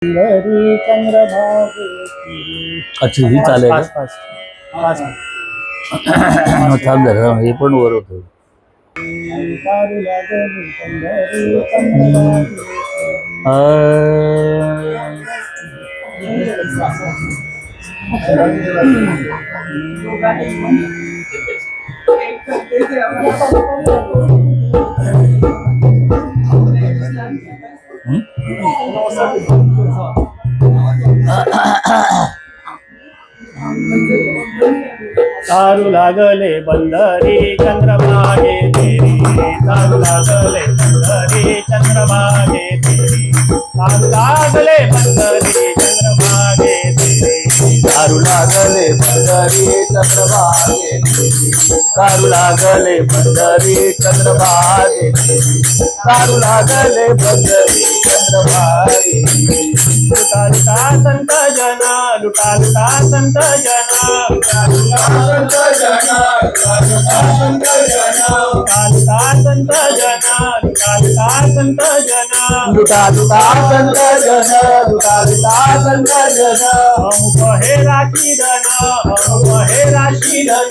घरी चंद्रभागे अच्छा ही चालेल पाच पाच पाच थांब जरा हे पण वर होतं तारू लागली पंढरी चंद्रभागे. तारू लागले बंदरी चंद्रभागे तेरी, तारू लागले बंदरी चंद्रभागे तेरी, तारू लागले बंदरी चंद्रभागे तेरी, दारू लागले पंढरी चंद्रभागे दारू लागले पंढरी चंद्रभागे दारू लागले पंढरी चंद्रभागे लुटा लुटा संत जन, लुटा लुटा संत जन, लुटा लुटा संत जन, लुटा लुटा संत जन, लुटा लुटा संत जन, लुटा लुटा संत जन, लुटा लुटा संत जन लुटा लुटा संत जन अमुक हे राशी धन, अमुक हे राशी धन,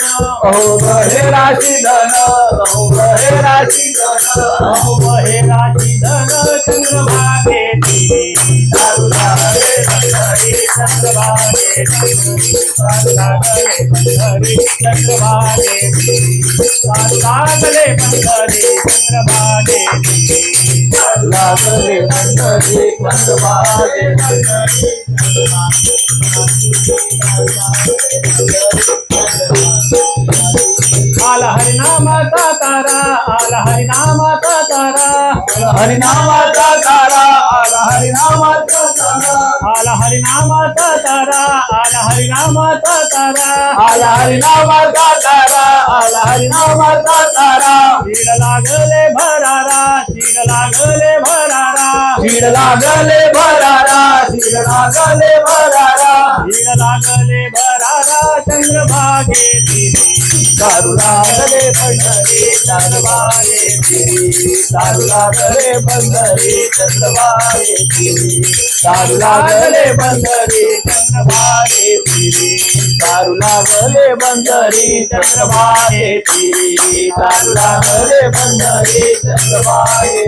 अहो हे राशी धन अहो हे राशी धन अमुक हे राशी धन चंद्रभागे तेरी, तारू लागले बंदरी चंद्रभागे तेरी, तारू लागले बंदरी चंद्रभागे तेरी, तारू लागले बंदरी चंद्रभागे तेरी, तारू लागले पंढरी चंद्रभागे आला हरिनामाचा तारा, आला हरिनामाचा तारा, हरिनामाचा तारा आला हरिनामाचा तारा आला हरिनामाचा तारा, आला हरिनामाचा तारा, आला हरिनामाचा तारा आला हरिनामाचा तारा तीड लागले भरारा, तीड लागले भरारा, शीड लागले भरारा शीड लागले भरारा तीड लागले भरारा चंद्रभागे तेरी, दारू लागले पंढरी चंद्रभागे तेरी, दारू लागले पंढरी चंद्रभागे दारू लागले पंढरी चंद्रभागे तेरी, दारू लागले पंढरी चंद्रभागे दारू लागले पंढरी चंद्रभागे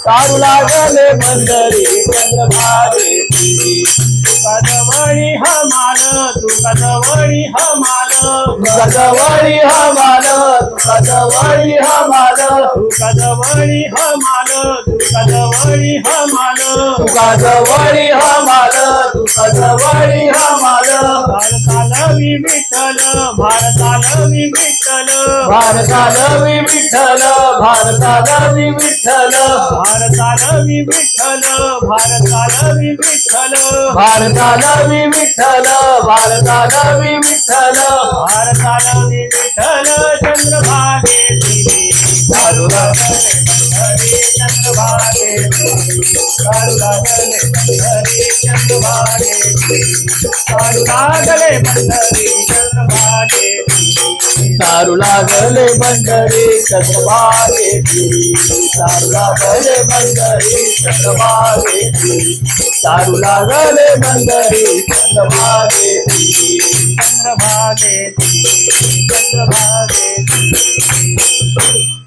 दारू लागले पंढरी चंद्रभागे तुका जवळी हमाल, तुका जवळी हमाल, गजवळी हमाल गजवळी हमाल तुका जवळी हमाल, तुका जवळी हमाल, गजवळी हमाल गजवळी हमाल भारतालवी विठ्ठल, भारतालवी विठ्ठल, भारतालवी विठ्ठल भारतालवी विठ्ठल भारतालवी विठ्ठल, भारतालवी विठ्ठल, भारतालवी विठ्ठल भारतालवी विठ्ठल भारतालवी विठ्ठल चंद्रभागे तेरी, तारू लागले पंढरी चंद्रभागे तेरी, तारू लागले पंढरी चंद्रभागे तेरी, तारू लागले पंढरी चंद्रभागे तेरी, दारू लागले पंढरी चंद्रभागे दारू लागले पंढरी चंद्रभागे दारू लागले पंढरी चंद्रभागे चंद्रभागे तेरी, चंद्रभागे तेरी.